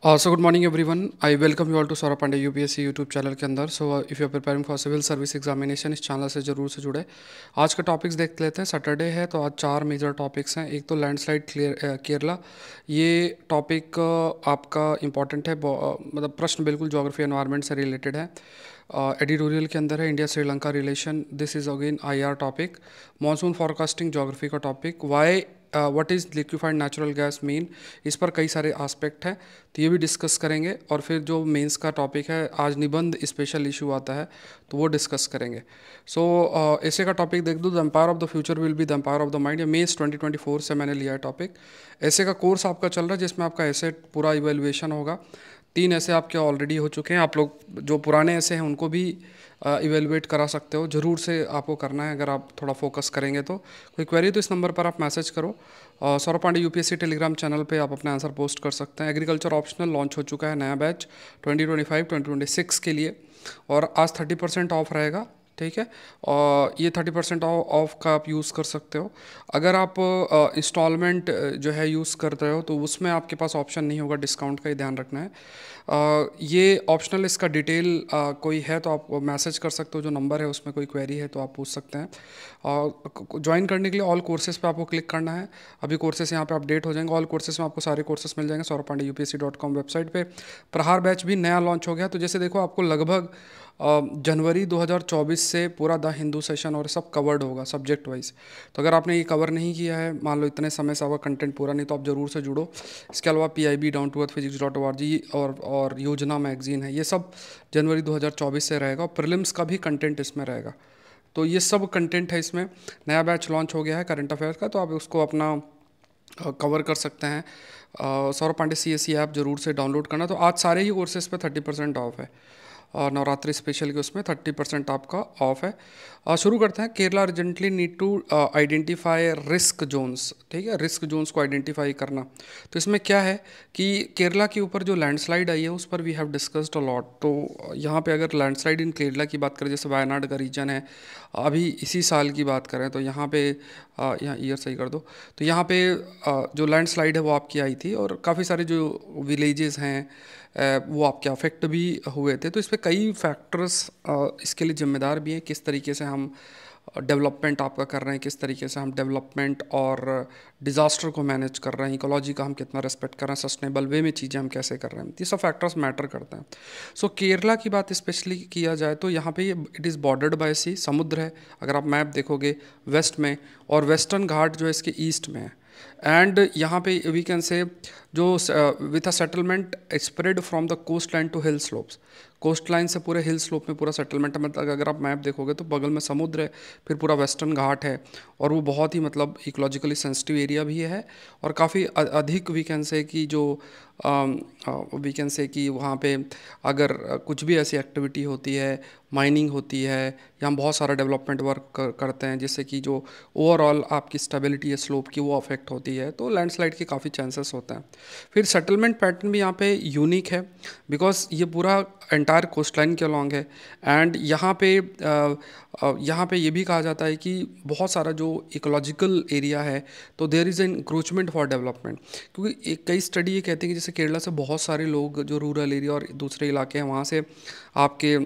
So good morning everyone. I welcome you all to Saurabh Pandey UPSC YouTube channel के अंदर। So if you are preparing for civil service examination, इस channel से जरूर से जुड़े। आज का टॉपिक्स देख लेते हैं। सैटरडे है तो आज 4 मेजर टॉपिक्स हैं। एक तो लैंडस्लाइड केरला। ये टॉपिक आपका इम्पॉर्टेंट है, मतलब प्रश्न बिल्कुल ज्योग्राफी एनवायरनमेंट से रिलेटेड है। एडिटोरियल के अंदर है India Sri Lanka relation. This is again IR topic. Monsoon forecasting geography का topic. Why what is liquefied natural gas mean, इस पर कई सारे एस्पेक्ट हैं तो ये भी डिस्कस करेंगे। और फिर जो मेंस का टॉपिक है, आज निबंध स्पेशल इशू आता है तो वो डिस्कस करेंगे। सो ऐसे का टॉपिक देख दो, the empire of the future will be the empire of the mind. ये मेंस 2024 से मैंने लिया है टॉपिक। ऐसे का कोर्स आपका चल रहा है जिसमें आपका ऐसे पूरा इवेल्युएशन होगा। 3 ऐसे आपके ऑलरेडी हो चुके हैं। आप लोग जो पुराने ऐसे हैं उनको भी इवेलुएट करा सकते हो। ज़रूर से आपको करना है अगर आप थोड़ा फोकस करेंगे तो। कोई क्वेरी तो इस नंबर पर आप मैसेज करो। Saurabh Pandey UPSC Telegram channel पे आप अपना आंसर पोस्ट कर सकते हैं। एग्रीकल्चर ऑप्शनल लॉन्च हो चुका है नया बैच 2025-2026 के लिए, और आज 30% ऑफ रहेगा। ठीक है, और ये 30% ऑफ का आप यूज़ कर सकते हो। अगर आप इंस्टॉलमेंट जो है यूज़ कर रहे हो तो उसमें आपके पास ऑप्शन नहीं होगा डिस्काउंट का, ही ध्यान रखना है। ये ऑप्शनल, इसका डिटेल कोई है तो आप मैसेज कर सकते हो। जो नंबर है उसमें कोई क्वेरी है तो आप पूछ सकते हैं। ज्वाइन करने के लिए ऑल कोर्सेज पे आपको क्लिक करना है। अभी कोर्सेज यहाँ पे अपडेट हो जाएंगे। ऑल कोर्सेज में आपको सारे कोर्सेज मिल जाएंगे सौरभ पांडे UPSC.com वेबसाइट पे। प्रहार बैच भी नया लॉन्च हो गया। तो जैसे देखो, आपको लगभग जनवरी 2024 से पूरा द हिंदू सेशन और सब कवर्ड होगा सब्जेक्ट वाइज। तो अगर आपने ये कवर नहीं किया है, मान लो इतने समय से आपका कंटेंट पूरा नहीं, तो आप ज़रूर से जुड़ो। इसके अलावा PIB, down to earth physics.org और योजना मैगजीन है, ये सब जनवरी 2024 से रहेगा। और प्रीलिम्स का भी कंटेंट इसमें रहेगा। तो ये सब कंटेंट है इसमें। नया बैच लॉन्च हो गया है करंट अफेयर्स का, तो आप उसको अपना कवर कर सकते हैं। सौरभ पांडे CSE ऐप जरूर से डाउनलोड करना। तो आज सारे ही कोर्सेज पे 30% ऑफ है, और नवरात्रि स्पेशल के उसमें 30% आपका ऑफ है। शुरू करते हैं। Kerala urgently need to identify risk zones. ठीक है, रिस्क जोन्स को आइडेंटिफाई करना। तो इसमें क्या है कि केरला के ऊपर जो लैंडस्लाइड आई है उस पर we have discussed a lot. तो यहाँ पे अगर लैंडस्लाइड इन केरला की बात करें, जैसे वायनाड का रीजन है, अभी इसी साल की बात करें तो यहाँ पे यहाँ ईयर सही कर दो। तो यहाँ पे जो लैंडस्लाइड है वो आपकी आई थी, और काफ़ी सारे जो विलेजेस हैं वो आपके अफेक्ट भी हुए थे। तो इस पर कई फैक्टर्स इसके लिए जिम्मेदार भी हैं। किस तरीके से हम डेवलपमेंट आपका कर रहे हैं, किस तरीके से हम डेवलपमेंट और डिज़ास्टर को मैनेज कर रहे हैं, इकोलॉजी का हम कितना रेस्पेक्ट कर रहे हैं, सस्टेनेबल वे में चीज़ें हम कैसे कर रहे हैं, ये सब फैक्टर्स मैटर करते हैं। सो केरला की बात स्पेशली किया जाए तो यहाँ पे इट इज़ बॉर्डर्ड बाय सी, समुद्र है। अगर आप मैप देखोगे वेस्ट में, और वेस्टर्न घाट जो है इसके ईस्ट में है। एंड यहाँ पे वी कैन से जो with a settlement spread from the coast line to hill slopes. Coast line से पूरे हिल स्लोप में पूरा सेटलमेंट है। मतलब अगर आप मैप देखोगे तो बगल में समुद्र है, फिर पूरा वेस्टर्न घाट है, और वो बहुत ही मतलब इकोलॉजिकली सेंसिटिव एरिया भी है। और काफ़ी अधिक वी कैन से कि जो वी कैन से कि वहाँ पे अगर कुछ भी ऐसी एक्टिविटी होती है, माइनिंग होती है, या हम बहुत सारा डेवलपमेंट वर्क करते हैं, जिससे कि जो ओवरऑल आपकी स्टेबिलिटी है स्लोप की वो अफेक्ट होती है, तो लैंडस्लाइड के काफ़ी चांसेस होते हैं। फिर सेटलमेंट पैटर्न भी यहाँ पे यूनिक है, बिकॉज ये पूरा एंटायर कोस्ट लाइन के अलॉन्ग है। एंड यहाँ पे ये भी कहा जाता है कि बहुत सारा जो इकोलॉजिकल एरिया है, तो there is an encroachment for development. क्योंकि कई स्टडी ये कहती है कि जैसे केरला से बहुत सारे लोग जो रूरल एरिया और दूसरे इलाके हैं वहाँ से आपके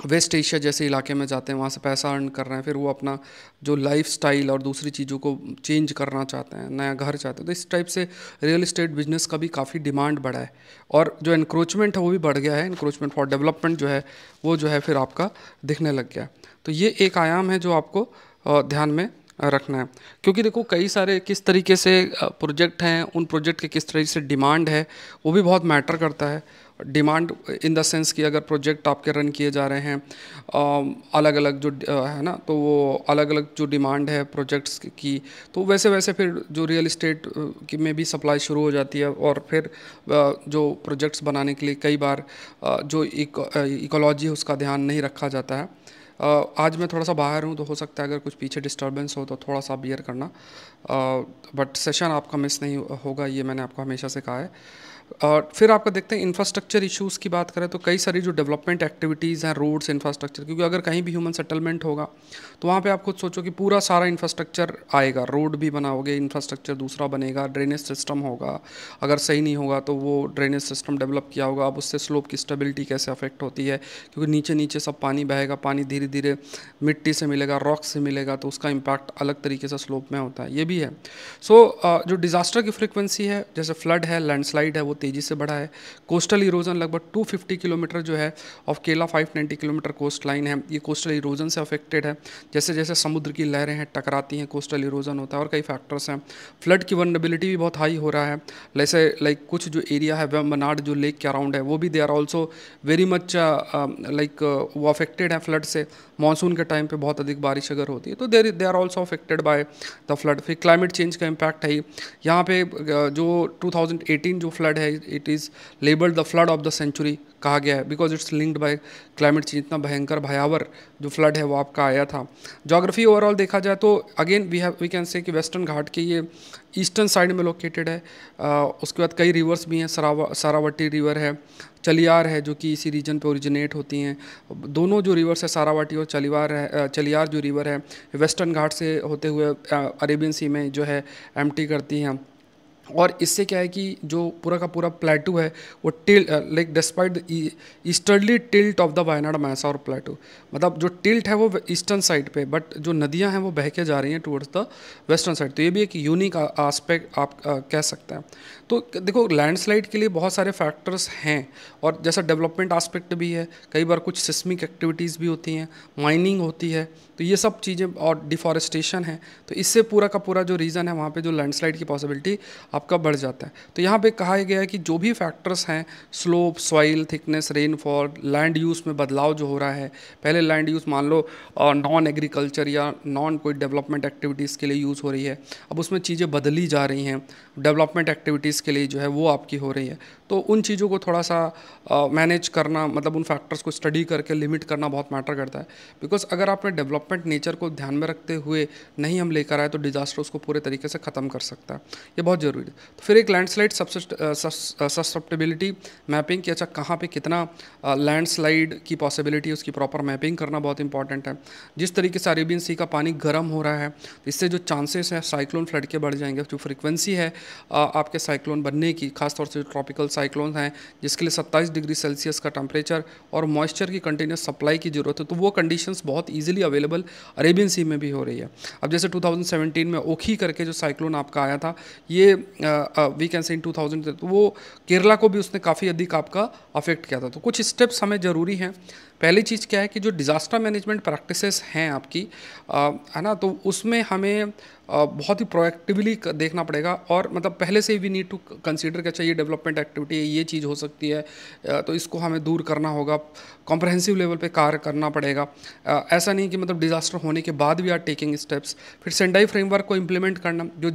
वेस्ट एशिया जैसे इलाके में जाते हैं, वहाँ से पैसा अर्न कर रहे हैं, फिर वो अपना जो लाइफ स्टाइल और दूसरी चीज़ों को चेंज करना चाहते हैं, नया घर चाहते हैं। तो इस टाइप से रियल इस्टेट बिजनेस का भी काफ़ी डिमांड बढ़ा है, और जो इंक्रोचमेंट है वो भी बढ़ गया है। इंक्रोचमेंट फॉर डेवलपमेंट जो है वो जो है फिर आपका दिखने लग गया। तो ये एक आयाम है जो आपको ध्यान में रखना है। क्योंकि देखो, कई सारे किस तरीके से प्रोजेक्ट हैं, उन प्रोजेक्ट के किस तरीके से डिमांड है वो भी बहुत मैटर करता है। डिमांड इन द सेंस कि अगर प्रोजेक्ट आपके रन किए जा रहे हैं अलग अलग जो है ना, तो वो अलग अलग जो डिमांड है प्रोजेक्ट्स की, तो वैसे वैसे फिर जो रियल इस्टेट की में भी सप्लाई शुरू हो जाती है। और फिर जो प्रोजेक्ट्स बनाने के लिए कई बार जो इकोलॉजी है उसका ध्यान नहीं रखा जाता है। आज मैं थोड़ा सा बाहर हूँ, तो हो सकता है अगर कुछ पीछे डिस्टर्बेंस हो तो थोड़ा सा बियर करना, बट सेशन आपका मिस नहीं होगा, ये मैंने आपको हमेशा से कहा है। और फिर आपका देखते हैं इंफ्रास्ट्रक्चर इश्यूज़ की बात करें तो कई सारी जो डेवलपमेंट एक्टिविटीज़ हैं, रोड्स इंफ्रास्ट्रक्चर, क्योंकि अगर कहीं भी ह्यूमन सेटलमेंट होगा तो वहाँ पे आप खुद सोचो कि पूरा सारा इंफ्रास्ट्रक्चर आएगा, रोड भी बनाओगे, इंफ्रास्ट्रक्चर दूसरा बनेगा, ड्रेनेज सिस्टम होगा, अगर सही नहीं होगा तो वो ड्रेनेज सिस्टम डेवलप किया होगा, अब उससे स्लोप की स्टेबिलिटी कैसे अफेक्ट होती है, क्योंकि नीचे नीचे सब पानी बहेगा, पानी धीरे धीरे मिट्टी से मिलेगा, रॉक से मिलेगा, तो उसका इम्पैक्ट अलग तरीके से स्लोप में होता है, ये भी है। सो जो डिज़ास्टर की फ्रिक्वेंसी है, जैसे फ्लड है, लैंडस्लाइड है, वो तेज़ी से बढ़ा है। कोस्टल इरोजन लगभग 250 किलोमीटर जो है ऑफ केला 590 किलोमीटर कोस्ट लाइन है, ये कोस्टल इरोजन से अफेक्टेड है। जैसे जैसे समुद्र की लहरें हैं टकराती हैं, कोस्टल इरोजन होता है, और कई फैक्टर्स हैं। फ्लड की वनरेबिलिटी भी बहुत हाई हो रहा है, जैसे लाइक कुछ जो एरिया है वेम्बनाड जो लेक के अराउंड है, वो भी they are also very much like वो अफेक्टेड है फ्लड से। मानसून के टाइम पे बहुत अधिक बारिश अगर होती है तो they are also affected by the flood. फिर क्लाइमेट चेंज का इम्पैक्ट है यहाँ पे, जो 2018 जो फ्लड है, it is labelled the flood of the century कहा गया है, because it's linked by climate change. इतना भयंकर भयावर जो फ्लड है वो आपका आया था। जोग्राफी ओवरऑल देखा जाए तो अगेन वी कैन से कि वेस्टर्न घाट के ये ईस्टर्न साइड में लोकेटेड है। उसके बाद कई रिवर्स भी हैं, सारावटी रिवर है, चलियार है, जो कि इसी रीजन पे ओरिजिनेट होती हैं। दोनों जो रिवर्स है, सारावटी और चलियार जो रिवर है, वेस्टर्न घाट से होते हुए अरेबियन सी में जो है एम्प्टी करती हैं। और इससे क्या है कि जो पूरा का पूरा प्लेटू है वो like despite the easterly tilt of the Wayanad Mysore और प्लेटू, मतलब जो टिल्ट है वो ईस्टर्न साइड पे, बट जो नदियां हैं वो बह के जा रही हैं टुवर्ड्स द वेस्टर्न साइड। तो ये भी एक यूनिक आस्पेक्ट आप कह सकते हैं। तो देखो लैंडस्लाइड के लिए बहुत सारे फैक्टर्स हैं, और जैसा डेवलपमेंट आस्पेक्ट भी है, कई बार कुछ सिस्मिक एक्टिविटीज़ भी होती हैं, माइनिंग होती है, तो ये सब चीज़ें, और डिफॉरेस्टेशन है, तो इससे पूरा का पूरा जो रीज़न है वहाँ पे जो लैंडस्लाइड की पॉसिबिलिटी आपका बढ़ जाता है। तो यहाँ पे कहा गया है कि जो भी फैक्टर्स हैं, slope, soil thickness, rainfall, land use में बदलाव जो हो रहा है, पहले लैंड यूज़ मान लो नॉन एग्रीकल्चर या नॉन कोई डेवलपमेंट एक्टिविटीज़ के लिए यूज़ हो रही है, अब उसमें चीज़ें बदली जा रही हैं, डेवलपमेंट एक्टिविटीज़ के लिए जो है वो आपकी हो रही है। तो उन चीज़ों को थोड़ा सा मैनेज करना, मतलब उन फैक्टर्स को स्टडी करके लिमिट करना बहुत मैटर करता है, बिकॉज अगर आपने डेवलपमेंट नेचर को ध्यान में रखते हुए नहीं हम लेकर आए तो डिजास्टर उसको पूरे तरीके से ख़त्म कर सकता है, ये बहुत ज़रूरी है। तो फिर एक लैंडस्लाइड सस्टेनेबिलिटी मैपिंग कि अच्छा कहाँ पे कितना लैंडस्लाइड की पॉसिबिलिटी, उसकी प्रॉपर मैपिंग करना बहुत इंपॉर्टेंट है। जिस तरीके से अरेबियन सी का पानी गर्म हो रहा है, तो इससे जो चांसेस है साइक्लोन फ्लड के बढ़ जाएंगे, जो फ्रिक्वेंसी है आपके साइक्लोन बनने की, खासतौर से जो ट्रॉपिकल साइक्लोन हैं जिसके लिए 27 डिग्री सेल्सियस का टेम्परेचर और मॉइस्चर की कंटिन्यूस सप्लाई की जरूरत है, तो वो कंडीशंस बहुत ईजिली अवेलेबल अरेबियन सी में भी हो रही है। अब जैसे 2017 में ओखी करके जो साइक्लोन आपका आया था, ये वी कैन से इन 2000, तो वो केरला को भी उसने काफ़ी अधिक आपका अफेक्ट किया था। तो कुछ स्टेप्स हमें ज़रूरी हैं। पहली चीज़ क्या है कि जो डिज़ास्टर मैनेजमेंट प्रैक्टिसेस हैं आपकी, है ना, तो उसमें हमें बहुत ही प्रोएक्टिवली देखना पड़ेगा, और मतलब पहले से ही वी नीड टू कंसीडर कि अच्छा ये डेवलपमेंट एक्टिविटी है, ये चीज़ हो सकती है, तो इसको हमें दूर करना होगा, कॉम्प्रहेंसिव लेवल पे कार्य करना पड़ेगा। ऐसा नहीं कि मतलब डिज़ास्टर होने के बाद भी आर टेकिंग स्टेप्स। फिर सेंडाई फ्रेमवर्क को इम्प्लीमेंट करना, जो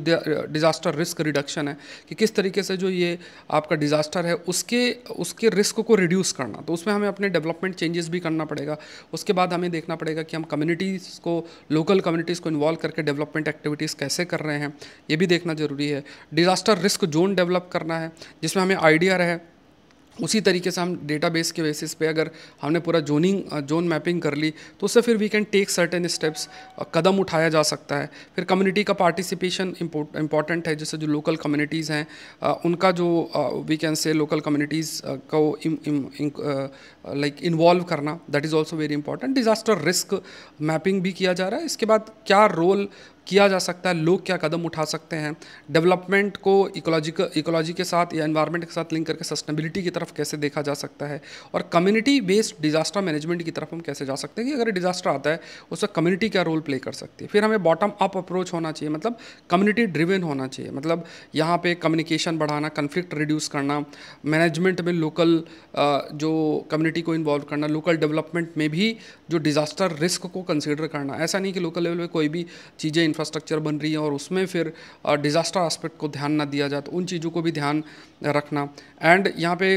डिज़ास्टर रिस्क रिडक्शन है, कि किस तरीके से जो ये आपका डिज़ास्टर है उसके रिस्क को रिड्यूस करना, तो उसमें हमें अपने डेवलपमेंट चेंजेस भी करना पड़ेगा। उसके बाद हमें देखना पड़ेगा कि हम कम्युनिटीज़ को, लोकल कम्युनिटीज़ को इन्वॉल्व करके डेवलपमेंट एक्टिविटीज़ कैसे कर रहे हैं, ये भी देखना ज़रूरी है। डिज़ास्टर रिस्क जोन डेवलप करना है, जिसमें हमें आइडिया रहे, उसी तरीके से हम डेटाबेस के बेसिस पे अगर हमने पूरा जोन मैपिंग कर ली, तो उससे फिर we can take certain steps, कदम उठाया जा सकता है। फिर कम्युनिटी का पार्टिसिपेशन इम्पॉर्टेंट है, जैसे जो लोकल कम्युनिटीज़ हैं उनका जो we can say local communities को लाइक इन्वॉल्व करना, that is also very important. Disaster risk mapping भी किया जा रहा है। इसके बाद क्या रोल किया जा सकता है, लोग क्या कदम उठा सकते हैं, डेवलपमेंट को इकोलॉजी के साथ या एनवायरनमेंट के साथ लिंक करके सस्टेनेबिलिटी की तरफ कैसे देखा जा सकता है, और कम्युनिटी बेस्ड डिजास्टर मैनेजमेंट की तरफ हम कैसे जा सकते हैं कि अगर डिजास्टर आता है उसमें कम्युनिटी क्या रोल प्ले कर सकती है। फिर हमें बॉटम अप अप्रोच होना चाहिए, मतलब कम्युनिटी ड्रिवन होना चाहिए, मतलब यहाँ पे कम्युनिकेशन बढ़ाना, कन्फ्लिक्ट रिड्यूस करना, मैनेजमेंट में लोकल जो कम्युनिटी को इन्वॉल्व करना, लोकल डेवलपमेंट में भी जो डिजास्टर रिस्क को कंसिडर करना। ऐसा नहीं कि लोकल लेवल पे कोई भी चीज़ें इंफ्रास्ट्रक्चर बन रही है और उसमें फिर डिज़ास्टर एस्पेक्ट को ध्यान ना दिया जाए, तो उन चीज़ों को भी ध्यान रखना। एंड यहाँ पे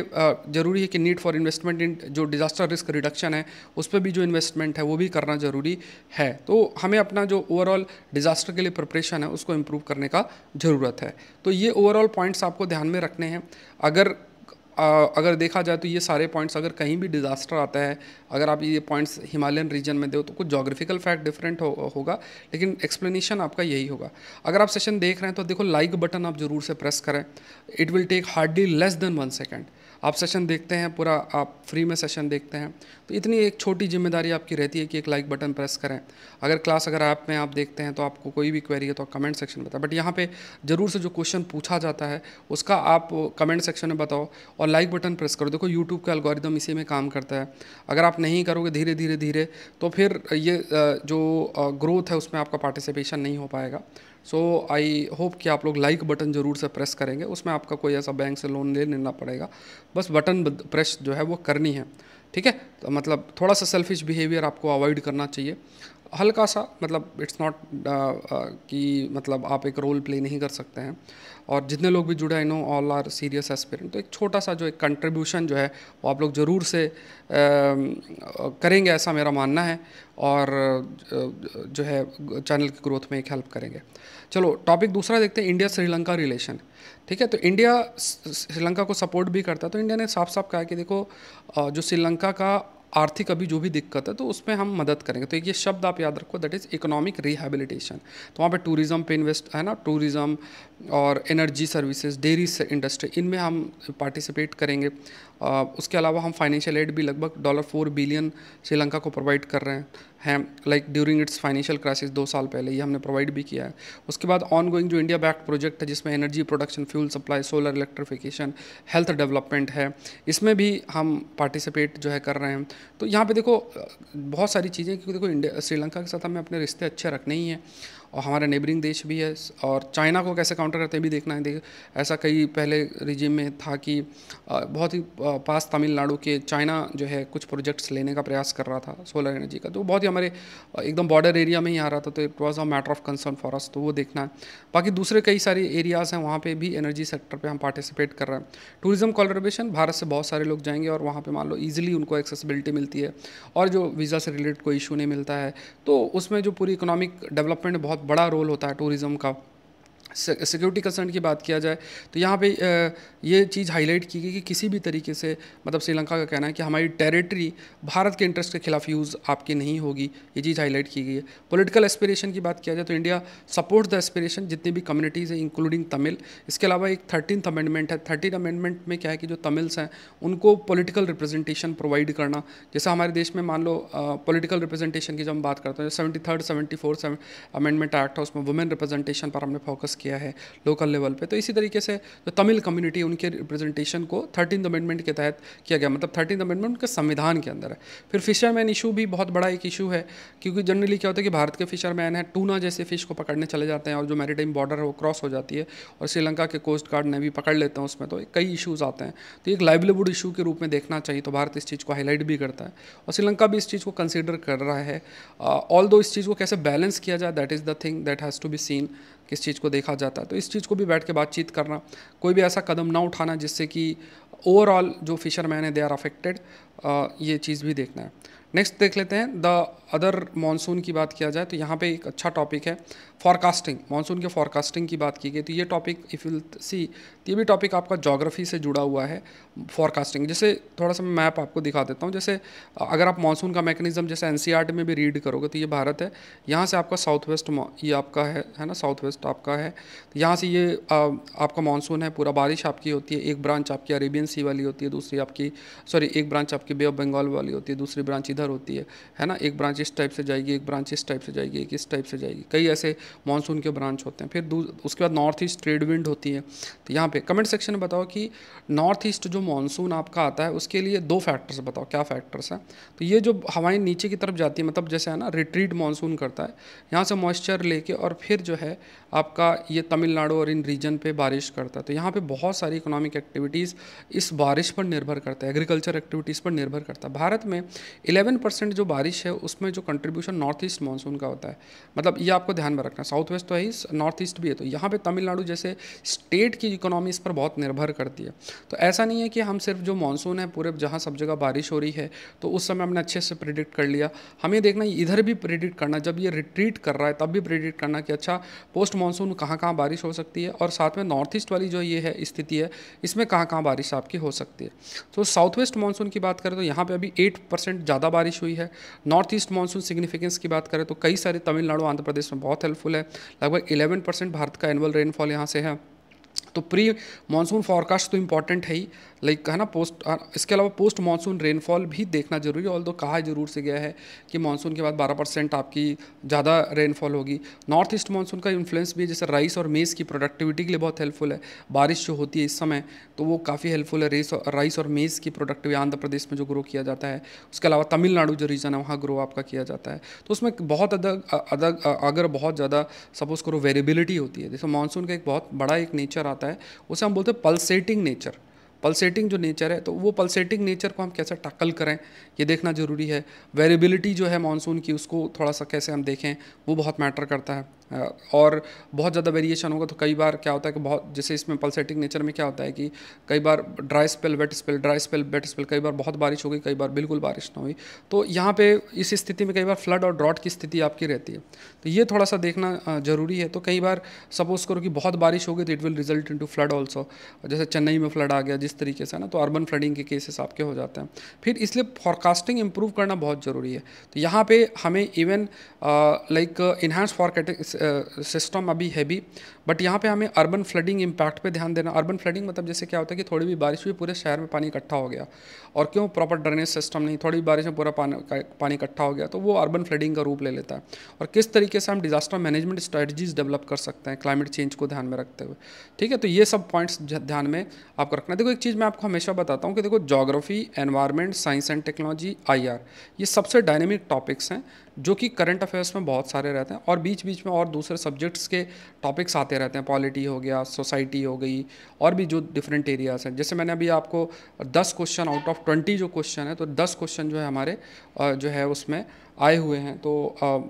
ज़रूरी है कि नीड फॉर इन्वेस्टमेंट इन जो डिज़ास्टर रिस्क रिडक्शन है उस पर भी जो इन्वेस्टमेंट है वो भी करना ज़रूरी है। तो हमें अपना जो ओवरऑल डिज़ास्टर के लिए प्रिपरेशन है उसको इम्प्रूव करने का ज़रूरत है। तो ये ओवरऑल पॉइंट्स आपको ध्यान में रखने हैं। अगर देखा जाए तो ये सारे पॉइंट्स, अगर कहीं भी डिज़ास्टर आता है, अगर आप ये पॉइंट्स हिमालयन रीजन में दो तो कुछ जोग्राफिकल फैक्ट डिफरेंट होगा, लेकिन एक्सप्लेनेशन आपका यही होगा। अगर आप सेशन देख रहे हैं तो देखो लाइक बटन आप ज़रूर से प्रेस करें। It will take hardly less than 1 second. आप सेशन देखते हैं पूरा, आप फ्री में सेशन देखते हैं तो इतनी एक छोटी जिम्मेदारी आपकी रहती है कि एक लाइक बटन प्रेस करें। अगर ऐप में आप देखते हैं तो आपको कोई भी क्वेरी है तो आप कमेंट सेक्शन में बताएं, बट यहाँ पे ज़रूर से जो क्वेश्चन पूछा जाता है उसका आप कमेंट सेक्शन में बताओ और लाइक बटन प्रेस करो। देखो यूट्यूब का एल्गोरिदम इसी में काम करता है। अगर आप नहीं करोगे धीरे धीरे धीरे तो फिर ये जो ग्रोथ है उसमें आपका पार्टिसिपेशन नहीं हो पाएगा। सो आई होप कि आप लोग लाइक बटन ज़रूर से प्रेस करेंगे। उसमें आपका कोई ऐसा बैंक से लोन ले लेना पड़ेगा, बस बटन प्रेस जो है वो करनी है, ठीक है। तो मतलब थोड़ा सा सेल्फिश बिहेवियर आपको अवॉइड करना चाहिए, हल्का सा, मतलब इट्स नॉट कि मतलब आप एक रोल प्ले नहीं कर सकते हैं। और जितने लोग भी जुड़े, I know all are serious aspirant, तो एक छोटा सा जो एक कंट्रीब्यूशन जो है वो आप लोग ज़रूर से करेंगे, ऐसा मेरा मानना है। और जो है चैनल की ग्रोथ में एक हेल्प करेंगे। चलो टॉपिक दूसरा देखते हैं, इंडिया श्रीलंका रिलेशन। ठीक है, तो इंडिया श्रीलंका को सपोर्ट भी करता है। तो इंडिया ने साफ साफ कहा कि देखो जो श्रीलंका का आर्थिक अभी जो भी दिक्कत है तो उसमें हम मदद करेंगे। तो ये शब्द आप याद रखो, दैट इज़ इकोनॉमिक रिहैबिलिटेशन। तो वहाँ पे टूरिज़्म पे इन्वेस्ट है ना, टूरिज़्म और एनर्जी सर्विसेज, डेयरी इंडस्ट्री, इनमें हम पार्टिसिपेट करेंगे। उसके अलावा हम फाइनेंशियल एड भी लगभग $4 बिलियन श्रीलंका को प्रोवाइड कर रहे हैं, like during its financial crisis 2 साल पहले ये हमने प्रोवाइड भी किया है। उसके बाद ऑन गोइंग जो इंडिया बैक्ड प्रोजेक्ट है जिसमें energy production, fuel supply, solar electrification, health development है, इसमें भी हम पार्टिसिपेट जो है कर रहे हैं। तो यहाँ पे देखो बहुत सारी चीज़ें, क्योंकि देखो इंडिया श्रीलंका के साथ हमें अपने रिश्ते अच्छे रखने ही हैं और हमारा नेबरिंग देश भी है। और चाइना को कैसे काउंटर करते हैं भी देखना है। देखिए ऐसा कई पहले रिजीम में था कि बहुत ही पास तमिलनाडु के चाइना जो है कुछ प्रोजेक्ट्स लेने का प्रयास कर रहा था सोलर एनर्जी का, तो बहुत ही हमारे एकदम बॉर्डर एरिया में ही आ रहा था, तो it was a matter of concern for us, तो वो देखना है। बाकी दूसरे कई सारे एरियाज़ हैं वहाँ पे भी एनर्जी सेक्टर पे हम पार्टिसिपेट कर रहे हैं। टूरिज्म कोलैबोरेशन, भारत से बहुत सारे लोग जाएंगे और वहाँ पे मान लो ईजिली उनको एक्सेसिबिलिटी मिलती है और जो वीज़ा से रिलेटेड कोई इशू नहीं मिलता है, तो उसमें जो पूरी इकोनॉमिक डेवलपमेंट बहुत बड़ा रोल होता है टूरिज़्म का। सिक्योरिटी कंसर्न की बात किया जाए तो यहाँ पे ये चीज़ हाईलाइट की गई कि किसी भी तरीके से, मतलब श्रीलंका का कहना है कि हमारी टेरिटरी भारत के इंटरेस्ट के खिलाफ यूज़ आपकी नहीं होगी, ये चीज़ हाईलाइट की गई है। पॉलिटिकल एस्पिरेशन की बात किया जाए तो इंडिया सपोर्ट द एस्पिरेशन जितनी भी कम्युनिटीज़ हैं इंक्लूडिंग तमिल। इसके अलावा एक 13th अमेंडमेंट है। 13th अमेंडमेंट में क्या है कि जो तमिल्स हैं उनको पॉलिटिकल रिप्रेजेंटेशन प्रोवाइड करना। जैसा हमारे देश में मान लो पॉलिटिकल रिप्रेजेंटेशन की जब हम बात करते हैं, 73rd 74th अमेंडमेंट एक्ट है उसमें वुमेन रिप्रेजेंटेशन पर हमने फोकस किया है लोकल लेवल पे। तो इसी तरीके से जो तमिल कम्युनिटी उनके रिप्रेजेंटेशन को 13th अमेंडमेंट के तहत किया गया, मतलब 13th अमेंडमेंट उनके संविधान के अंदर है। फिर फिशरमैन इशू भी बहुत बड़ा एक इशू है, क्योंकि जनरली क्या होता है कि भारत के फिशरमैन है टूना जैसे फिश को पकड़ने चले जाते हैं और जो मैरीटाइम बॉर्डर है वो क्रॉस हो जाती है और श्रीलंका के कोस्ट गार्ड ने भी पकड़ लेते हैं उसमें, तो कई इशूज़ आते हैं। तो एक लाइवलीहुड इशू के रूप में देखना चाहिए, तो भारत इस चीज़ को हाईलाइट भी करता है और श्रीलंका भी इस चीज़ को कंसिडर कर रहा है। ऑल्दो इस चीज़ को कैसे बैलेंस किया जाए, that is the thing that has to be seen, किस चीज़ को देखा जाता है। तो इस चीज़ को भी बैठ के बातचीत करना, कोई भी ऐसा कदम ना उठाना जिससे कि ओवरऑल जो फिशरमैन है दे आर अफेक्टेड, ये चीज़ भी देखना है। नेक्स्ट देख लेते हैं द अदर मानसून की बात किया जाए तो यहाँ पे एक अच्छा टॉपिक है फॉरकास्टिंग, मानसून के फॉरकास्टिंग की बात की गई। तो ये टॉपिक इफ़ यू सी, ये भी टॉपिक आपका ज्योग्राफी से जुड़ा हुआ है फॉरकास्टिंग। जैसे थोड़ा सा मैं मैप आपको दिखा देता हूँ। जैसे अगर आप मानसून का मैकेनिज्म जैसे एनसीईआरटी में भी रीड करोगे तो ये भारत है, यहाँ से आपका साउथ वेस्ट ये आपका है ना, साउथ वेस्ट आपका है। तो यहाँ से ये आपका मानसून है, पूरा बारिश आपकी होती है। एक ब्रांच आपकी अरेबियन सी वाली होती है, दूसरी आपकी एक ब्रांच आपकी बे ऑफ बंगाल वाली होती है, दूसरी ब्रांच इधर होती है ना। एक ब्रांच इस टाइप से जाएगी, एक ब्रांच इस टाइप से जाएगी, एक इस टाइप से जाएगी, कई ऐसे मानसून के ब्रांच होते हैं। फिर उसके बाद नॉर्थ ईस्ट ट्रेड विंड होती है, तो यहाँ पे कमेंट सेक्शन में बताओ कि नॉर्थ ईस्ट जो मानसून आपका आता है उसके लिए 2 फैक्टर्स बताओ, क्या फैक्टर्स हैं। तो ये जो हवाएं नीचे की तरफ जाती है, मतलब जैसे है ना रिट्रीट मानसून करता है, यहाँ से मॉइस्चर लेके और फिर जो है आपका ये तमिलनाडु और इन रीजन पे बारिश करता है। तो यहाँ पे बहुत सारी इकोनॉमिक एक्टिविटीज़ इस बारिश पर निर्भर करता है, एग्रीकल्चर एक्टिविटीज़ पर निर्भर करता है। भारत में 11% जो बारिश है उसमें जो कंट्रीब्यूशन नॉर्थ ईस्ट मानसून का होता है, मतलब ये आपको ध्यान में रखना। साउथ वेस्ट तो है ही, नॉर्थ ईस्ट भी है। तो यहाँ पे तमिलनाडु जैसे स्टेट की इकोनॉमी इस पर बहुत निर्भर करती है। तो ऐसा नहीं है कि हम सिर्फ जो मानसून है पूरे जहाँ सब जगह बारिश हो रही है तो उस समय हमने अच्छे से प्रिडिक्ट कर लिया। हमें देखना इधर भी प्रिडिक्ट करना, जब ये रिट्रीट कर रहा है तब भी प्रिडिक्ट करना कि अच्छा पोस्ट मानसून कहाँ कहाँ बारिश हो सकती है, और साथ में नॉर्थ ईस्ट वाली जो ये है स्थिति है इसमें कहाँ कहाँ बारिश आपकी हो सकती है। तो साउथ वेस्ट मानसून की बात करें तो यहाँ पे अभी 8% ज़्यादा बारिश हुई है। नॉर्थ ईस्ट मानसून सिग्निफिकेंस की बात करें तो कई सारे तमिलनाडु आंध्र प्रदेश में बहुत हेल्पफुल है। लगभग 11% भारत का एनुअल रेनफॉल यहाँ से है। तो प्री मानसून फॉरकास्ट तो इम्पॉर्टेंट है ही, लाइक है ना। इसके अलावा पोस्ट मानसून रेनफॉल भी देखना जरूरी है। ऑल्दो कहा जरूर से गया है कि मानसून के बाद 12% आपकी ज़्यादा रेनफॉल होगी। नॉर्थ ईस्ट मानसून का इन्फ्लुएंस भी है, जैसे राइस और मेज़ की प्रोडक्टिविटी के लिए बहुत हेल्पफुल है। बारिश जो होती है इस समय तो वो काफ़ी हेल्पफुल है राइस और मेज़ की प्रोडक्टिविटी आंध्र प्रदेश में जो ग्रो किया जाता है। उसके अलावा तमिलनाडु जो रीजन है वहाँ ग्रो आपका किया जाता है। तो उसमें बहुत अगर बहुत ज़्यादा सपोज करो वेरिएबिलिटी होती है, जैसे मानसून का एक बहुत बड़ा एक नेचर आता है, उसे हम बोलते हैं पल्सेटिंग नेचर। पल्सेटिंग जो नेचर है तो वो पल्सेटिंग नेचर को हम कैसे टैकल करें ये देखना ज़रूरी है। वेरिएबिलिटी जो है मानसून की उसको थोड़ा सा कैसे हम देखें वो बहुत मैटर करता है। और बहुत ज़्यादा वेरिएशन होगा तो कई बार क्या होता है कि बहुत, जैसे इसमें पल्सेटिंग नेचर में क्या होता है कि कई बार dry spell wet spell, dry spell wet spell, कई बार बहुत बारिश हो गई, कई बार बिल्कुल बारिश ना हुई। तो यहाँ पे इस स्थिति में कई बार फ्लड और ड्रॉट की स्थिति आपकी रहती है। तो ये थोड़ा सा देखना जरूरी है। तो कई बार सपोज करो कि बहुत बारिश हो गई तो it will result into flood also, जैसे चेन्नई में फ्लड आ गया जिस तरीके से ना, तो अर्बन फ्लडिंग के केसेस आपके हो जाते हैं। फिर इसलिए फॉरकास्टिंग इंप्रूव करना बहुत ज़रूरी है। तो यहाँ पे हमें even like enhance forecasting system अभी है भी, बट यहाँ पे हमें अर्बन फ्लडिंग इम्पैक्ट पे ध्यान देना। अर्बन फ्लडिंग मतलब जैसे क्या होता है कि थोड़ी भी बारिश हुई पूरे शहर में पानी इकट्ठा हो गया, और क्यों प्रॉपर ड्रेनेज सिस्टम नहीं, थोड़ी भी बारिश में पूरा पानी इकट्ठा हो गया तो वो अर्बन फ्लडिंग का रूप ले लेता है। और किस तरीके से हम डिजास्टर मैनेजमेंट स्ट्रेटजीज डेवलप कर सकते हैं क्लाइमेट चेंज को ध्यान में रखते हुए। ठीक है, तो ये सब पॉइंट्स ध्यान में आपको रखना है। देखो एक चीज़ मैं आपको हमेशा बताता हूँ कि देखो geography, environment, science and technology, IR, ये सबसे डायनेमिक टॉपिक्स हैं जो कि करंट अफेयर्स में बहुत सारे रहते हैं, और बीच बीच में और दूसरे सब्जेक्ट्स के टॉपिक्स आते रहते हैं। पॉलिटी हो गया, सोसाइटी हो गई, और भी जो डिफरेंट एरियाज़ हैं। जैसे मैंने अभी आपको 10 क्वेश्चन आउट ऑफ 20 जो क्वेश्चन है, तो 10 क्वेश्चन जो है हमारे जो है उसमें आए हुए हैं। तो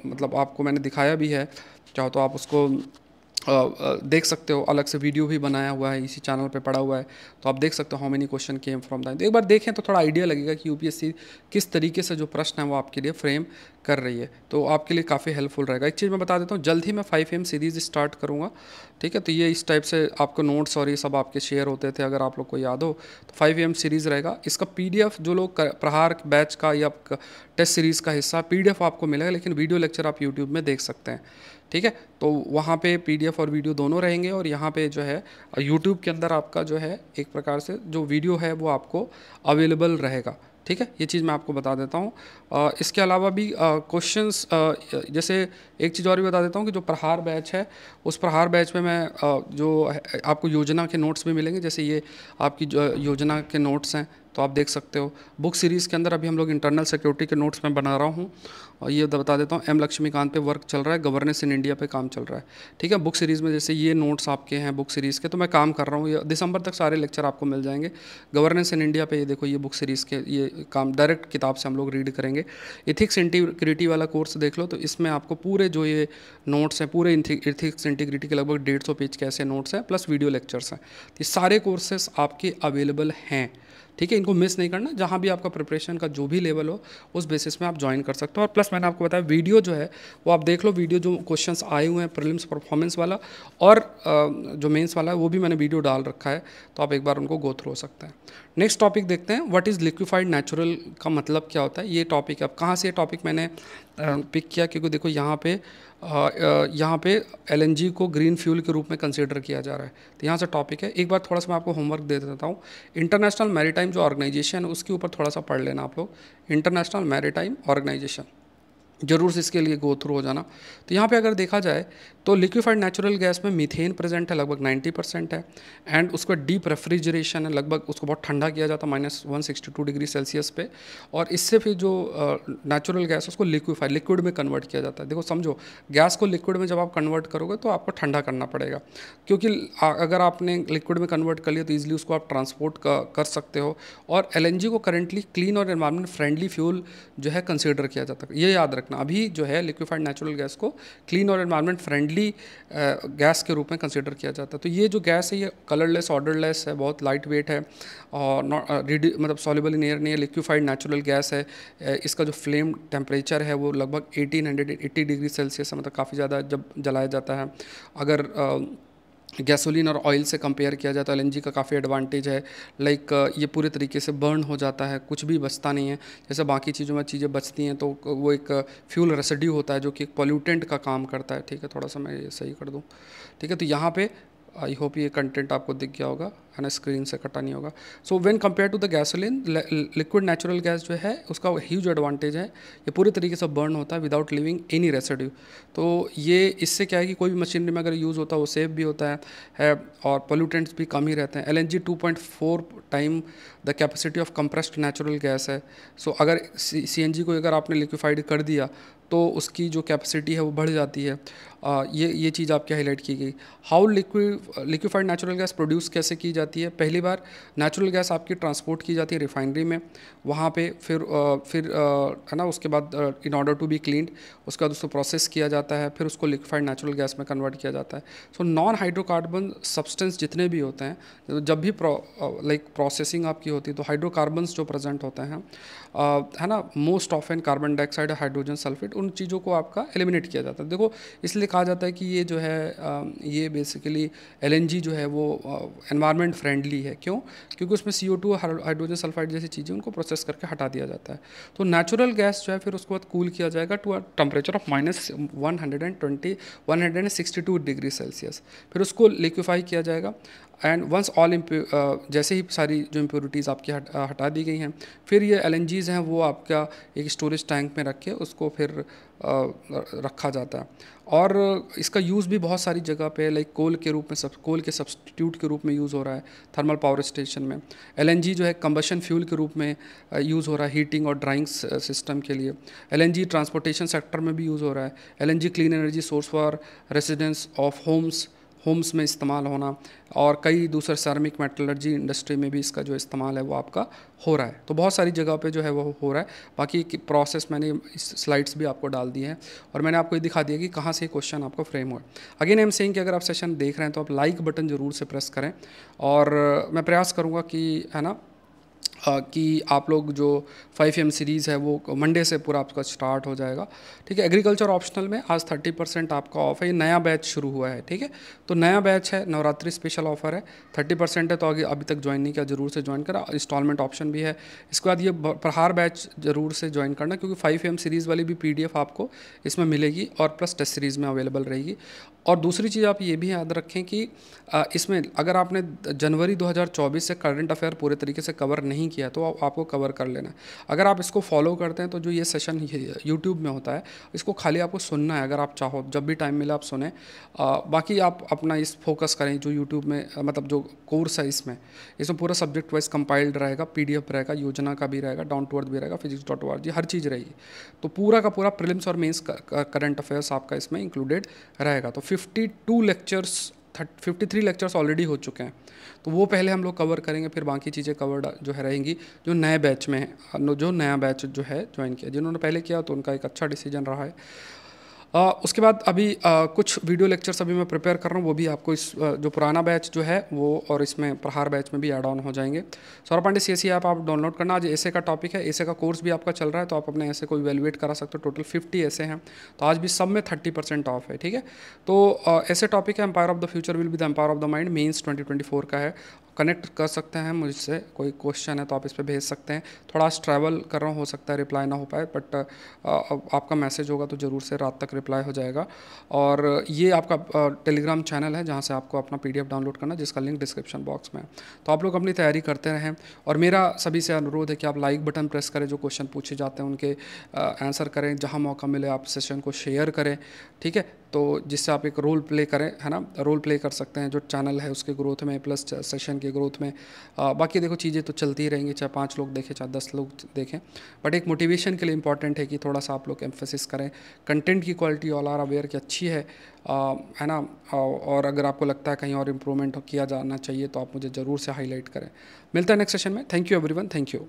मतलब आपको मैंने दिखाया भी है, चाहो तो आप उसको देख सकते हो। अलग से वीडियो भी बनाया हुआ है, इसी चैनल पे पड़ा हुआ है, तो आप देख सकते हो how many question came from that. तो एक बार देखें तो थोड़ा आइडिया लगेगा कि UPSC किस तरीके से जो प्रश्न है वो आपके लिए फ्रेम कर रही है। तो आपके लिए काफ़ी हेल्पफुल रहेगा। एक चीज़ मैं बता देता हूँ, जल्द ही मैं 5am सीरीज़ स्टार्ट करूँगा। ठीक है, तो ये इस टाइप से आपको नोट्स और ये सब आपके शेयर होते थे, अगर आप लोग को याद हो तो 5am सीरीज़ रहेगा। इसका PDF जो लोग प्रहार बैच का या टेस्ट सीरीज़ का हिस्सा PDF आपको मिलेगा, लेकिन वीडियो लेक्चर आप यूट्यूब में देख सकते हैं। ठीक है, तो वहाँ पे PDF और वीडियो दोनों रहेंगे, और यहाँ पे जो है YouTube के अंदर आपका जो है एक प्रकार से जो वीडियो है वो आपको अवेलेबल रहेगा। ठीक है, ये चीज़ मैं आपको बता देता हूँ। इसके अलावा भी क्वेश्चंस, जैसे एक चीज़ और भी बता देता हूँ कि जो प्रहार बैच है उस प्रहार बैच में मैं जो आपको योजना के नोट्स भी मिलेंगे। जैसे ये आपकी जो योजना के नोट्स हैं तो आप देख सकते हो। बुक सीरीज़ के अंदर अभी हम लोग इंटरनल सिक्योरिटी के नोट्स में बना रहा हूँ, और ये बता देता हूँ M लक्ष्मीकांत पे वर्क चल रहा है, गवर्नेंस इन इंडिया पे काम चल रहा है। ठीक है, बुक सीरीज़ में जैसे ये नोट्स आपके हैं बुक सीरीज़ के, तो मैं काम कर रहा हूँ। ये दिसंबर तक सारे लेक्चर आपको मिल जाएंगे गवर्नेंस इन इंडिया पे। ये देखो, ये बुक सीरीज़ के ये काम डायरेक्ट किताब से हम लोग रीड करेंगे। इथिक्स इंटीग्रिटी वाला कोर्स देख लो, तो इसमें आपको पूरे जो ये नोट्स हैं, पूरे इथिक्स इंटीग्रिटी के लगभग 150 पेज के ऐसे नोट्स हैं, प्लस वीडियो लेक्चर्स हैं। ये सारे कोर्सेस आपके अवेलेबल हैं। ठीक है, इनको मिस नहीं करना। जहाँ भी आपका प्रिपरेशन का जो भी लेवल हो उस बेसिस में आप ज्वाइन कर सकते हो। और प्लस मैंने आपको बताया वीडियो जो है वो आप देख लो, वीडियो जो क्वेश्चंस आए हुए हैं प्रीलिम्स परफॉर्मेंस वाला और जो मेंस वाला है वो भी मैंने वीडियो डाल रखा है, तो आप एक बार उनको गो थ्रू हो सकते हैं। नेक्स्ट टॉपिक देखते हैं, व्हाट इज़ लिक्विफाइड नेचुरल का मतलब क्या होता है। ये टॉपिक अब कहाँ से ये टॉपिक मैंने पिक किया, क्योंकि देखो यहाँ पे LNG को ग्रीन फ्यूल के रूप में कंसीडर किया जा रहा है, तो यहाँ से टॉपिक है। एक बार थोड़ा सा मैं आपको होमवर्क दे देता हूँ। इंटरनेशनल मैरीटाइम जो ऑर्गेनाइजेशन है उसके ऊपर थोड़ा सा पढ़ लेना आप लोग। इंटरनेशनल मैरीटाइम ऑर्गेनाइजेशन जरूर से इसके लिए गो थ्रू हो जाना। तो यहाँ पे अगर देखा जाए तो लिक्विफाइड नेचुरल गैस में मीथेन प्रेजेंट है, लगभग 90% है। एंड उसका डीप रेफ्रिजरेशन है, लगभग उसको बहुत ठंडा किया जाता है -162 डिग्री सेल्सियस पे। और इससे फिर जो नेचुरल गैस उसको लिक्विड में कन्वर्ट किया जाता है। देखो समझो, गैस को लिक्विड में जब आप कन्वर्ट करोगे तो आपको ठंडा करना पड़ेगा, क्योंकि अगर आपने लिक्विड में कन्वर्ट कर लिया तो ईजिली उसको आप ट्रांसपोर्ट कर सकते हो। और एलएनजी को करेंटली क्लीन और एनवायरमेंट फ्रेंडली फ्यूल जो है कंसीडर किया जाता है। ये याद रखना, अभी जो है लिक्विफाइड नेचुरल गैस को क्लीन और एनवायरमेंट फ्रेंडली गैस के रूप में कंसीडर किया जाता है। तो ये जो गैस है ये कलरलेस, ऑर्डरलेस है, बहुत लाइट वेट है और मतलब सॉल्युबल इन एयर नहीं है, लिक्विफाइड नेचुरल गैस है। इसका जो फ्लेम टेम्परेचर है वो लगभग 1880 डिग्री सेल्सियस है, मतलब काफ़ी ज़्यादा जब जलाया जाता है। अगर गैसोलीन और ऑयल से कंपेयर किया जाए तो एलएनजी का काफ़ी एडवांटेज है। लाइक ये पूरे तरीके से बर्न हो जाता है, कुछ भी बचता नहीं है। जैसे बाकी चीज़ों में चीज़ें बचती हैं तो वो एक फ्यूल रेसिड्यू होता है जो कि एक पॉल्यूटेंट का काम करता है। ठीक है, थोड़ा सा मैं ये सही कर दूँ। ठीक है, तो यहाँ पे आई होप ये कंटेंट आपको दिख गया होगा, है ना, स्क्रीन से कटा नहीं होगा। So when compare to the gasoline, liquid natural gas जो है उसका ह्यूज एडवांटेज है, ये पूरी तरीके से बर्न होता है विदाउट लिविंग एनी रेसिड्यू। तो ये इससे क्या है कि कोई भी मशीनरी में अगर यूज़ होता है वो सेफ भी होता है और पोल्यूटेंट्स भी कम ही रहते हैं। LNG 2.4 time the capacity of compressed natural gas है। सो अगर सीएनजी को अगर आपने लिक्विफाइड कर दिया तो उसकी जो कैपेसिटी है वो बढ़ जाती है। ये चीज़ आपकी हाईलाइट की गई। How liquefied natural gas produce कैसे की जाती है? पहली बार नेचुरल गैस आपकी ट्रांसपोर्ट की जाती है रिफाइनरी में, वहाँ पे फिर है ना, उसके बाद in order to be cleaned, उसके बाद उसको प्रोसेस किया जाता है, फिर उसको लिक्विफाइड नेचुरल गैस में कन्वर्ट किया जाता है। सो नॉन हाइड्रोकार्बन सब्सटेंस जितने भी होते हैं, जब भी प्रोसेसिंग आपकी होती है तो हाइड्रोकार्बन्स जो प्रेजेंट होते हैं, है ना, most often carbon dioxide, hydrogen sulphate, उन चीज़ों को आपका एलिमिनेट किया जाता है। देखो इसलिए कहा जाता है कि ये जो है ये बेसिकली एलएनजी जो है वो एनवायरनमेंट फ्रेंडली है। क्यों? क्योंकि उसमें CO2, हाइड्रोजन सल्फाइड जैसी चीज़ें उनको प्रोसेस करके हटा दिया जाता है। तो नेचुरल गैस जो है फिर उसके बाद कूल किया जाएगा to a temperature of -162 degree Celsius, फिर उसको लिक्विफाई किया जाएगा। एंड वंस ऑल जैसे ही सारी जो इम्प्योरिटीज़ आपकी हटा दी गई हैं, फिर ये एलएनजीज़ हैं वो आपका एक स्टोरेज टैंक में रख के उसको फिर रखा जाता है। और इसका यूज़ भी बहुत सारी जगह पे, लाइक कोल के सब्स्टिट्यूट के रूप में यूज़ हो रहा है थर्मल पावर स्टेशन में। एलएनजी जो है कंबशन फ्यूल के रूप में यूज़ हो रहा है हीटिंग और ड्राइंग सिस्टम के लिए। एलएनजी ट्रांसपोर्टेशन सेक्टर में भी यूज़ हो रहा है। LNG clean energy source for residence of homes में इस्तेमाल होना, और कई दूसरे सेरामिक मेटलर्जी इंडस्ट्री में भी इसका जो इस्तेमाल है वो आपका हो रहा है। तो बहुत सारी जगह पे जो है वो हो रहा है। बाकी की प्रोसेस मैंने इस स्लाइड्स भी आपको डाल दिए हैं और मैंने आपको ये दिखा दिया कि कहाँ से क्वेश्चन आपको फ्रेम हो। अगेन आई एम सेइंग कि अगर आप सेशन देख रहे हैं तो आप लाइक बटन ज़रूर से प्रेस करें, और मैं प्रयास करूँगा कि, है ना, कि आप लोग जो 5M सीरीज़ है वो मंडे से पूरा आपका स्टार्ट हो जाएगा। ठीक है, एग्रीकल्चर ऑप्शनल में आज 30% आपका ऑफ है। ये नया बैच शुरू हुआ है। ठीक है, तो नया बैच है, नवरात्रि स्पेशल ऑफर है, 30% है। तो आगे अभी तक ज्वाइन नहीं किया, ज़रूर से ज्वाइन करा। इंस्टॉलमेंट ऑप्शन भी है। इसके बाद ये प्रहार बैच ज़रूर से ज्वाइन करना, क्योंकि 5M सीरीज़ वाली भी PDF आपको इसमें मिलेगी और प्लस टेस्ट सीरीज़ में अवेलेबल रहेगी। और दूसरी चीज़ आप ये भी याद रखें कि इसमें अगर आपने जनवरी 2024 से करंट अफेयर पूरे तरीके से कवर नहीं किया तो आपको कवर कर लेना है। अगर आप इसको फॉलो करते हैं तो जो ये सेशन यूट्यूब में होता है इसको खाली आपको सुनना है। अगर आप चाहो जब भी टाइम मिले आप सुने, बाकी आप अपना इस फोकस करें जो यूट्यूब में, मतलब जो कोर्स है इसमें पूरा सब्जेक्ट वाइज कंपाइल्ड रहेगा, PDF रहेगा, योजना का भी रहेगा, डाउन टू अर्थ भी रहेगा, physics.org हर चीज़ रहेगी। तो पूरा का पूरा प्रीलिम्स और मेंस करंट अफेयर्स आपका इसमें इंक्लूडेड रहेगा। तो 53 लेक्चर्स ऑलरेडी हो चुके हैं, तो वो पहले हम लोग कवर करेंगे, फिर बाकी चीज़ें कवर्ड जो है रहेंगी जो नए बैच में है, जो नया बैच जो है ज्वाइन किया। जिन्होंने पहले किया तो उनका एक अच्छा डिसीजन रहा है। उसके बाद अभी कुछ वीडियो लेक्चर्स अभी मैं प्रिपेयर कर रहा हूँ, वो भी आपको इस जो पुराना बैच जो है वो और इसमें प्रहार बैच में भी ऐड ऑन हो जाएंगे। सौरभ पांडे CSE ऐप आप डाउनलोड करना। आज ऐसे का टॉपिक है, ऐसे का कोर्स भी आपका चल रहा है, तो आप अपने ऐसे को इवेलुएट करा सकते हो। टोटल 50 ऐसे हैं, तो आज भी सब में 30% ऑफ है। ठीक है, तो ऐसे टॉपिक है empire of the future will be the empire of the mind, mains 2024 का है। कनेक्ट कर सकते हैं मुझसे, कोई क्वेश्चन है तो आप इस पर भेज सकते हैं। थोड़ा ट्रैवल कर रहा हूँ, हो सकता है रिप्लाई ना हो पाए, बट आपका मैसेज होगा तो ज़रूर से रात तक रिप्लाई हो जाएगा। और ये आपका टेलीग्राम चैनल है जहाँ से आपको अपना PDF डाउनलोड करना, जिसका लिंक डिस्क्रिप्शन बॉक्स में है। तो आप लोग अपनी तैयारी करते रहें, और मेरा सभी से अनुरोध है कि आप लाइक बटन प्रेस करें, जो क्वेश्चन पूछे जाते हैं उनके आंसर करें, जहाँ मौका मिले आप सेशन को शेयर करें। ठीक है, तो जिससे आप एक रोल प्ले करें, है ना, रोल प्ले कर सकते हैं जो चैनल है उसके ग्रोथ में प्लस सेशन के ग्रोथ में। बाकी देखो चीज़ें तो चलती ही रहेंगी, चाहे 5 लोग देखें चाहे 10 लोग देखें, बट एक मोटिवेशन के लिए इंपॉर्टेंट है कि थोड़ा सा आप लोग एम्फेसिस करें। कंटेंट की क्वालिटी ऑल आर अवेयर की अच्छी है ना, और अगर आपको लगता है कहीं और इम्प्रूवमेंट किया जाना चाहिए तो आप मुझे ज़रूर से हाईलाइट करें। मिलता है नेक्स्ट सेशन में। Thank you everyone, thank you.